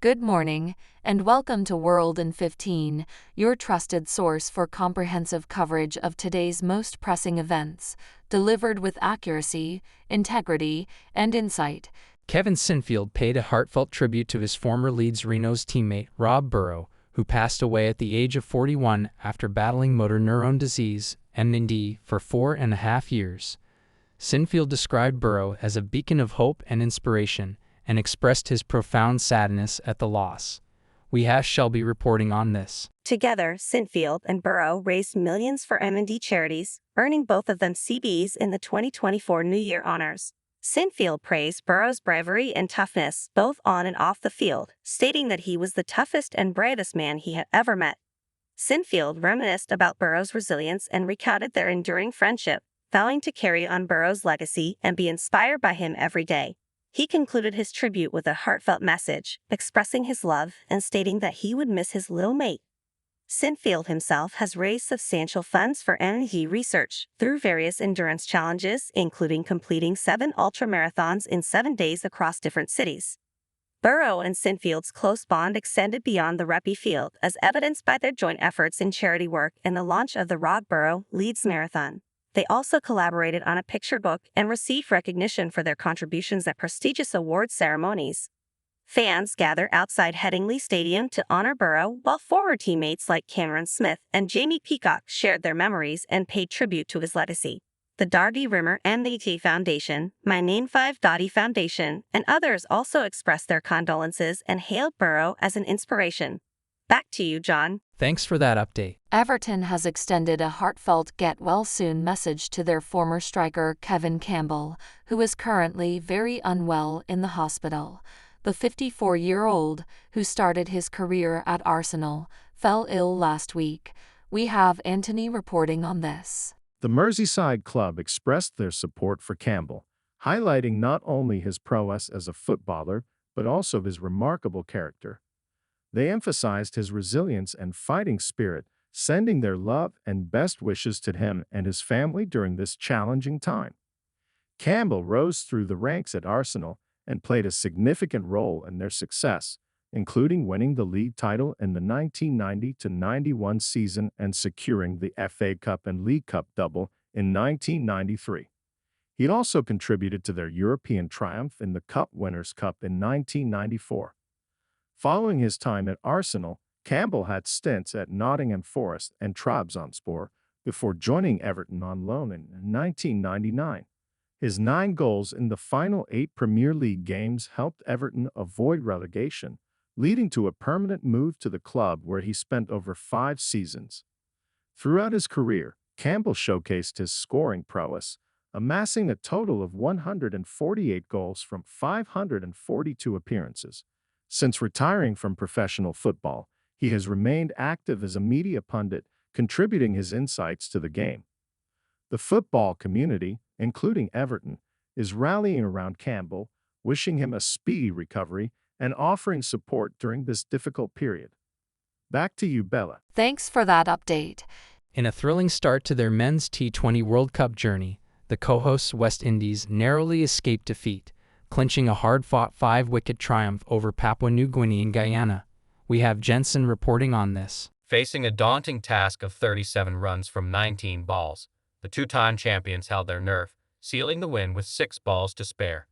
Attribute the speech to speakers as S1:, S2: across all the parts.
S1: Good morning, and welcome to World in 15, your trusted source for comprehensive coverage of today's most pressing events, delivered with accuracy, integrity, and insight.
S2: Kevin Sinfield paid a heartfelt tribute to his former Leeds Rhinos teammate Rob Burrow, who passed away at the age of 41 after battling motor neurone disease, MND, for 4.5 years. Sinfield described Burrow as a beacon of hope and inspiration, and expressed his profound sadness at the loss. We shall be reporting on this.
S3: Together, Sinfield and Burrow raised millions for M&D charities, earning both of them CBs in the 2024 New Year honors. Sinfield praised Burrow's bravery and toughness both on and off the field, stating that he was the toughest and bravest man he had ever met. Sinfield reminisced about Burrow's resilience and recounted their enduring friendship, vowing to carry on Burrow's legacy and be inspired by him every day. He concluded his tribute with a heartfelt message, expressing his love and stating that he would miss his little mate. Sinfield himself has raised substantial funds for MND research through various endurance challenges, including completing 7 ultramarathons in 7 days across different cities. Burrow and Sinfield's close bond extended beyond the Reppy Field, as evidenced by their joint efforts in charity work and the launch of the Rob Burrow Leeds Marathon. They also collaborated on a picture book and received recognition for their contributions at prestigious award ceremonies. Fans gathered outside Headingley Stadium to honor Burrow, while former teammates like Cameron Smith and Jamie Peacock shared their memories and paid tribute to his legacy. The Dardy Rimmer MDT Foundation, My Name 5 Dotty Foundation, and others also expressed their condolences and hailed Burrow as an inspiration. Back to you, John.
S2: Thanks for that update.
S1: Everton has extended a heartfelt get-well-soon message to their former striker Kevin Campbell, who is currently very unwell in the hospital. The 54-year-old, who started his career at Arsenal, fell ill last week. We have Anthony reporting on this.
S4: The Merseyside club expressed their support for Campbell, highlighting not only his prowess as a footballer, but also his remarkable character. They emphasized his resilience and fighting spirit, sending their love and best wishes to him and his family during this challenging time. Campbell rose through the ranks at Arsenal and played a significant role in their success, including winning the league title in the 1990-91 season and securing the FA Cup and League Cup double in 1993. He also contributed to their European triumph in the Cup Winners' Cup in 1994. Following his time at Arsenal, Campbell had stints at Nottingham Forest and Trabzonspor before joining Everton on loan in 1999. His 9 goals in the final 8 Premier League games helped Everton avoid relegation, leading to a permanent move to the club where he spent over 5 seasons. Throughout his career, Campbell showcased his scoring prowess, amassing a total of 148 goals from 542 appearances. Since retiring from professional football, he has remained active as a media pundit, contributing his insights to the game. The football community, including Everton, is rallying around Campbell, wishing him a speedy recovery and offering support during this difficult period. Back to you, Bella.
S1: Thanks for that update.
S2: In a thrilling start to their men's T20 World Cup journey, the co-hosts West Indies narrowly escaped defeat, clinching a hard-fought 5-wicket triumph over Papua New Guinea and Guyana. We have Jensen reporting on this.
S5: Facing a daunting task of 37 runs from 19 balls, the two-time champions held their nerve, sealing the win with 6 balls to spare.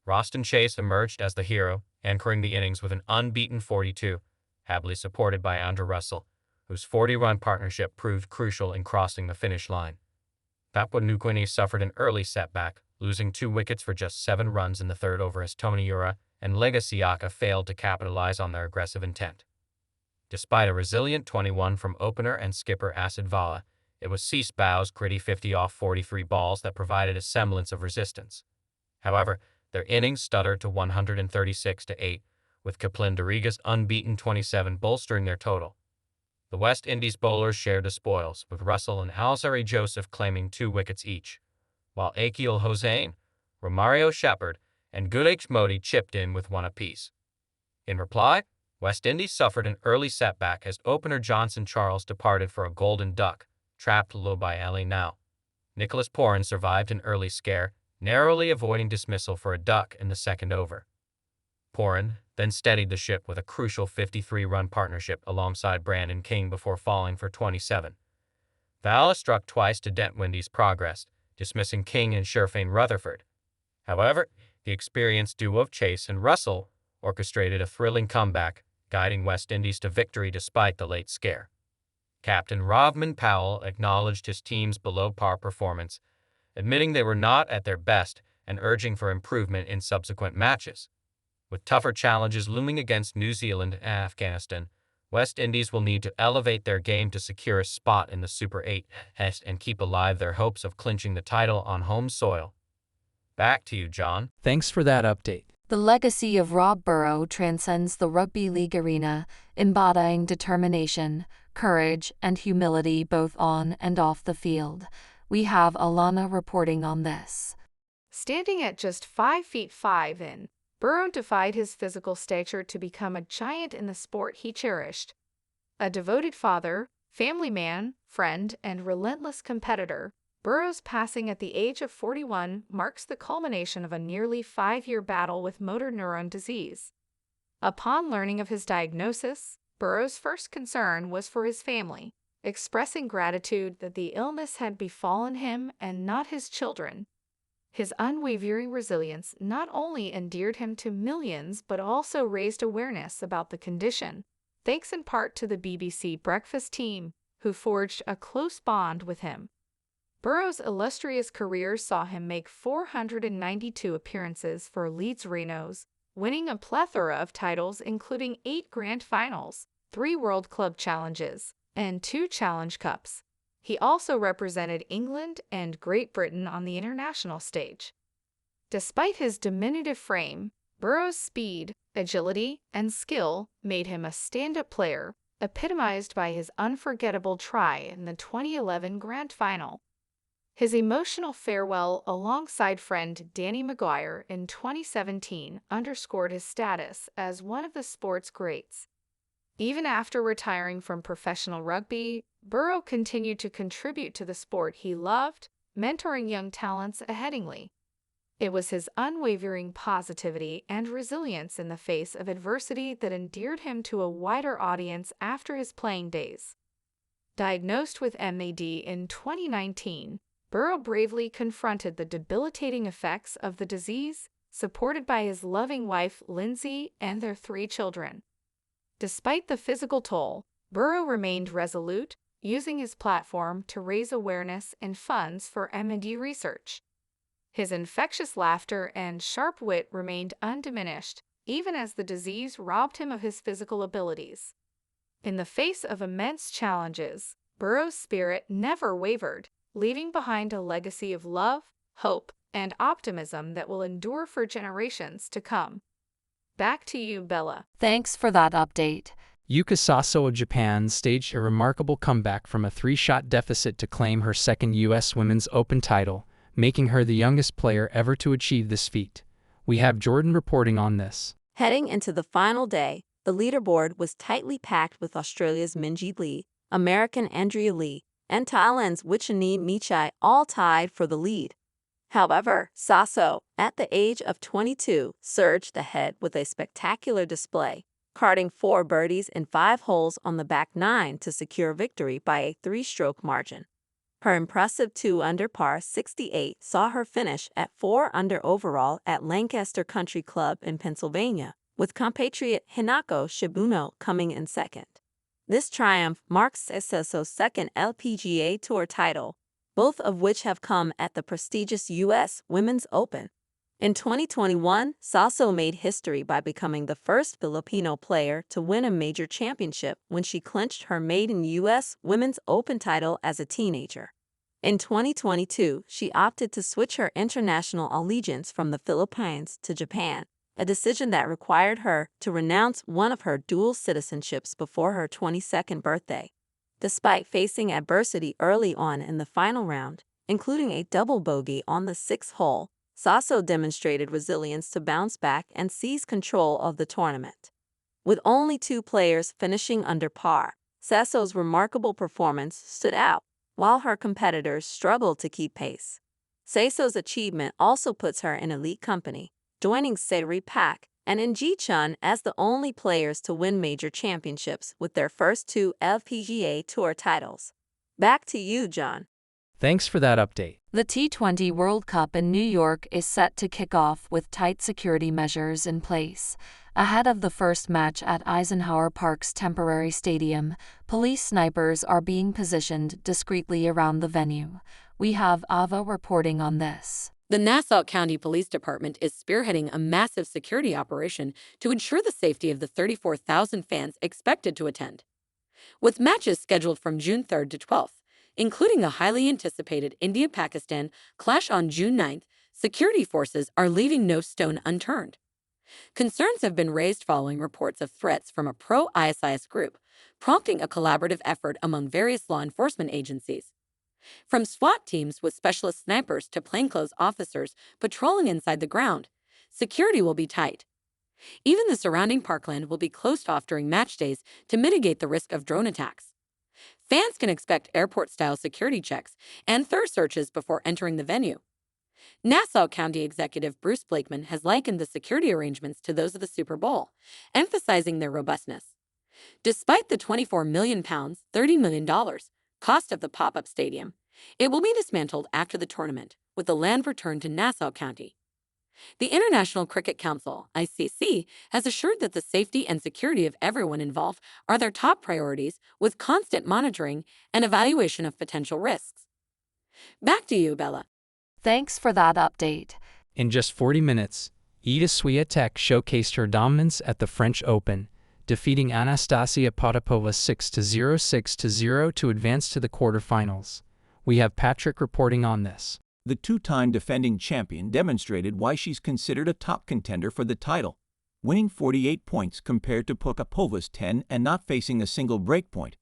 S5: Roston Chase emerged as the hero, anchoring the innings with an unbeaten 42, happily supported by Andrew Russell, whose 40-run partnership proved crucial in crossing the finish line. Papua New Guinea suffered an early setback, losing 2 wickets for just 7 runs in the third over as Tony Ura and Legasiaka failed to capitalize on their aggressive intent. Despite a resilient 21 from opener and skipper Asid Vala, it was Cease Bow's gritty 50 off 43 balls that provided a semblance of resistance. However, their innings stuttered to 136-8, with Kaplan Doriga's unbeaten 27 bolstering their total. The West Indies bowlers shared the spoils, with Russell and Alzari Joseph claiming 2 wickets each, while Akil Hossain, Romario Shepherd, and Gulesh Modi chipped in with 1 apiece. In reply, West Indies suffered an early setback as opener Johnson Charles departed for a golden duck, trapped low by Ali Now. Nicholas Poran survived an early scare, narrowly avoiding dismissal for a duck in the second over. Porin then steadied the ship with a crucial 53-run partnership alongside Brandon King before falling for 27. Valla struck twice to dent Windy's progress, dismissing King and Sherfane Rutherford. However, the experienced duo of Chase and Russell orchestrated a thrilling comeback, guiding West Indies to victory despite the late scare. Captain Rovman Powell acknowledged his team's below-par performance, admitting they were not at their best and urging for improvement in subsequent matches. With tougher challenges looming against New Zealand and Afghanistan, West Indies will need to elevate their game to secure a spot in the Super 8 and keep alive their hopes of clinching the title on home soil. Back to you, John.
S2: Thanks for that update.
S1: The legacy of Rob Burrow transcends the rugby league arena, embodying determination, courage, and humility both on and off the field. We have Alana reporting on this.
S6: Standing at just 5 feet 5 in, Burrow defied his physical stature to become a giant in the sport he cherished. A devoted father, family man, friend, and relentless competitor, Burrow's passing at the age of 41 marks the culmination of a nearly 5-year battle with motor neuron disease. Upon learning of his diagnosis, Burrow's first concern was for his family, expressing gratitude that the illness had befallen him and not his children. His unwavering resilience not only endeared him to millions but also raised awareness about the condition, thanks in part to the BBC Breakfast team, who forged a close bond with him. Burrow's illustrious career saw him make 492 appearances for Leeds Rhinos, winning a plethora of titles including 8 Grand Finals, 3 World Club Challenges, and 2 Challenge Cups. He also represented England and Great Britain on the international stage. Despite his diminutive frame, Burrow's speed, agility, and skill made him a stand-up player, epitomized by his unforgettable try in the 2011 Grand Final. His emotional farewell alongside friend Danny Maguire in 2017 underscored his status as one of the sport's greats. Even after retiring from professional rugby, Burrow continued to contribute to the sport he loved, mentoring young talents at Headingley. It was his unwavering positivity and resilience in the face of adversity that endeared him to a wider audience after his playing days. Diagnosed with MAD in 2019, Burrow bravely confronted the debilitating effects of the disease, supported by his loving wife Lindsay and their 3 children. Despite the physical toll, Burrow remained resolute, using his platform to raise awareness and funds for MAD research. His infectious laughter and sharp wit remained undiminished, even as the disease robbed him of his physical abilities. In the face of immense challenges, Burrow's spirit never wavered, leaving behind a legacy of love, hope, and optimism that will endure for generations to come. Back to you, Bella.
S1: Thanks for that update.
S2: Yuka Saso of Japan staged a remarkable comeback from a 3-shot deficit to claim her second U.S. Women's Open title, making her the youngest player ever to achieve this feat. We have Jordan reporting on this.
S7: Heading into the final day, the leaderboard was tightly packed with Australia's Minjee Lee, American Andrea Lee, and Thailand's Wichanee Michai all tied for the lead. However, Saso, at the age of 22, surged ahead with a spectacular display, carding 4 birdies in 5 holes on the back 9 to secure victory by a 3-stroke margin. Her impressive 2-under par 68 saw her finish at 4-under overall at Lancaster Country Club in Pennsylvania, with compatriot Hinako Shibuno coming in second. This triumph marks Saso's second LPGA Tour title, both of which have come at the prestigious U.S. Women's Open. In 2021, Saso made history by becoming the first Filipino player to win a major championship when she clinched her maiden U.S. Women's Open title as a teenager. In 2022, she opted to switch her international allegiance from the Philippines to Japan, a decision that required her to renounce one of her dual citizenships before her 22nd birthday. Despite facing adversity early on in the final round, including a double bogey on the 6th hole, Saso demonstrated resilience to bounce back and seize control of the tournament. With only 2 players finishing under par, Saso's remarkable performance stood out, while her competitors struggled to keep pace. Saso's achievement also puts her in elite company, joining Sairee Pak and Ng Chun as the only players to win major championships with their first 2 LPGA Tour titles. Back to you, John.
S2: Thanks for that update.
S1: The T20 World Cup in New York is set to kick off with tight security measures in place. Ahead of the first match at Eisenhower Park's temporary stadium, police snipers are being positioned discreetly around the venue. We have Ava reporting on this.
S8: The Nassau County Police Department is spearheading a massive security operation to ensure the safety of the 34,000 fans expected to attend. With matches scheduled from June 3rd to 12th, including a highly anticipated India-Pakistan clash on June 9th, security forces are leaving no stone unturned. Concerns have been raised following reports of threats from a pro-ISIS group, prompting a collaborative effort among various law enforcement agencies. From SWAT teams with specialist snipers to plainclothes officers patrolling inside the ground, security will be tight. Even the surrounding parkland will be closed off during match days to mitigate the risk of drone attacks. Fans can expect airport-style security checks and thorough searches before entering the venue. Nassau County Executive Bruce Blakeman has likened the security arrangements to those of the Super Bowl, emphasizing their robustness. Despite the £24 million, $30 million cost of the pop-up stadium, it will be dismantled after the tournament, with the land returned to Nassau County. The International Cricket Council, ICC, has assured that the safety and security of everyone involved are their top priorities, with constant monitoring and evaluation of potential risks. Back to you, Bella.
S1: Thanks for that update.
S2: In just 40 minutes, Iga Swiatek showcased her dominance at the French Open, defeating Anastasia Potapova 6-0, 6-0 to advance to the quarterfinals. We have Patrick reporting on this.
S9: The two-time defending champion demonstrated why she's considered a top contender for the title, winning 48 points compared to Potapova's 10 and not facing a single breakpoint.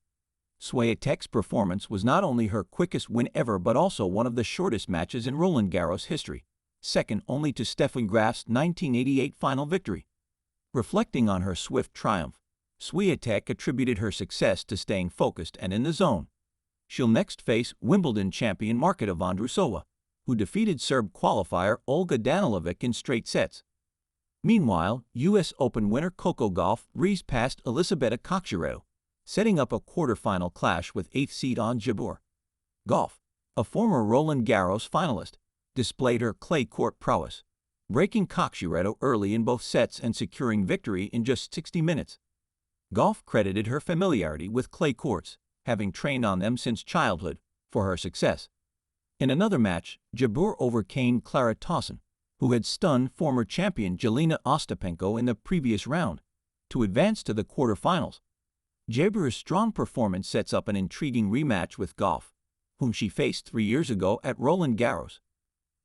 S9: Swiatek's performance was not only her quickest win ever but also one of the shortest matches in Roland Garros history, second only to Steffi Graf's 1988 final victory. Reflecting on her swift triumph, Swiatek attributed her success to staying focused and in the zone. She'll next face Wimbledon champion Marketa Vondrousova, who defeated Serb qualifier Olga Danilovic in straight sets. Meanwhile, U.S. Open winner Coco Gauff breezed past Elisabetta Koksviredo, setting up a quarterfinal clash with 8th seed Ons Jabeur. Gauff, a former Roland Garros finalist, displayed her clay court prowess, breaking Koksviredo early in both sets and securing victory in just 60 minutes. Gauff credited her familiarity with clay courts, having trained on them since childhood, for her success. In another match, Jabeur overcame Clara Tauson, who had stunned former champion Jelena Ostapenko in the previous round, to advance to the quarterfinals. Jabeur's strong performance sets up an intriguing rematch with Gauff, whom she faced 3 years ago at Roland Garros.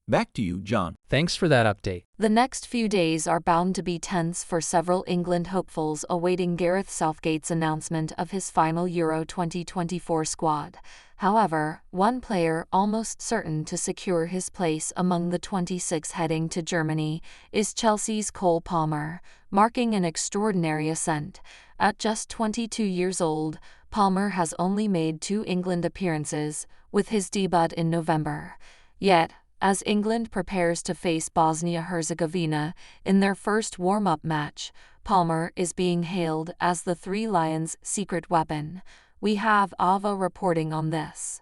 S9: Back to you, John.
S2: Thanks for that update.
S1: The next few days are bound to be tense for several England hopefuls awaiting Gareth Southgate's announcement of his final Euro 2024 squad. However, one player almost certain to secure his place among the 26 heading to Germany is Chelsea's Cole Palmer, marking an extraordinary ascent. At just 22 years old, Palmer has only made 2 England appearances, with his debut in November. Yet, as England prepares to face Bosnia-Herzegovina in their first warm-up match, Palmer is being hailed as the Three Lions' secret weapon. We have Ava reporting on this.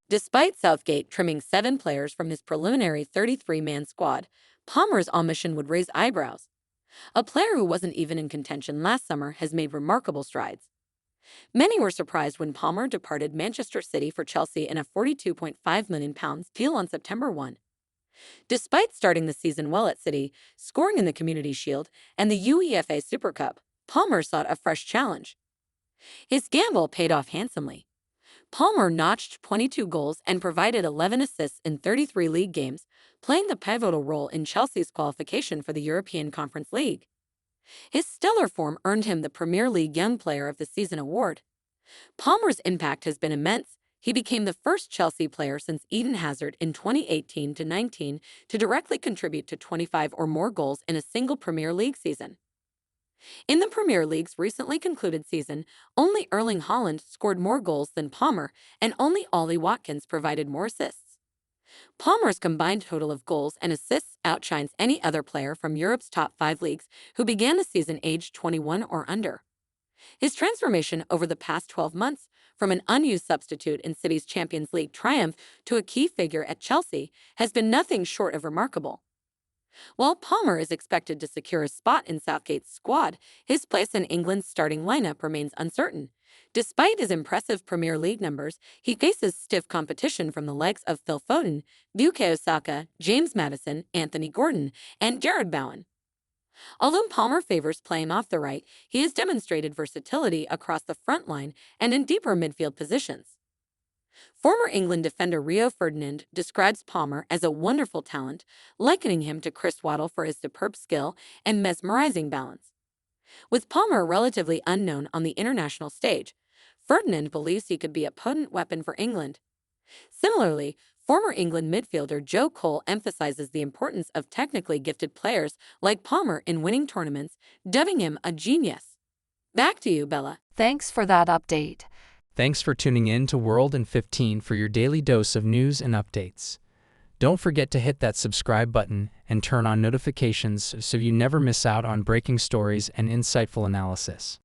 S8: Despite Southgate trimming 7 players from his preliminary 33-man squad, Palmer's omission would raise eyebrows. A player who wasn't even in contention last summer has made remarkable strides. Many were surprised when Palmer departed Manchester City for Chelsea in a £42.5 million deal on September 1. Despite starting the season well at City, scoring in the Community Shield and the UEFA Super Cup, Palmer sought a fresh challenge. His gamble paid off handsomely. Palmer notched 22 goals and provided 11 assists in 33 league games, playing the pivotal role in Chelsea's qualification for the European Conference League. His stellar form earned him the Premier League Young Player of the Season award. Palmer's impact has been immense. He became the first Chelsea player since Eden Hazard in 2018-19 to directly contribute to 25 or more goals in a single Premier League season. In the Premier League's recently concluded season, only Erling Haaland scored more goals than Palmer, and only Ollie Watkins provided more assists. Palmer's combined total of goals and assists outshines any other player from Europe's top 5 leagues who began the season aged 21 or under. His transformation over the past 12 months, from an unused substitute in City's Champions League triumph to a key figure at Chelsea, has been nothing short of remarkable. While Palmer is expected to secure a spot in Southgate's squad, his place in England's starting lineup remains uncertain. Despite his impressive Premier League numbers, he faces stiff competition from the likes of Phil Foden, Bukayo Saka, James Maddison, Anthony Gordon, and Jared Bowen. Although Palmer favors playing off the right, he has demonstrated versatility across the front line and in deeper midfield positions. Former England defender Rio Ferdinand describes Palmer as a wonderful talent, likening him to Chris Waddle for his superb skill and mesmerizing balance. With Palmer relatively unknown on the international stage, Ferdinand believes he could be a potent weapon for England. Similarly, former England midfielder Joe Cole emphasizes the importance of technically gifted players like Palmer in winning tournaments, dubbing him a genius. Back to you, Bella.
S1: Thanks for that update.
S2: Thanks for tuning in to World in 15 for your daily dose of news and updates. Don't forget to hit that subscribe button and turn on notifications so you never miss out on breaking stories and insightful analysis.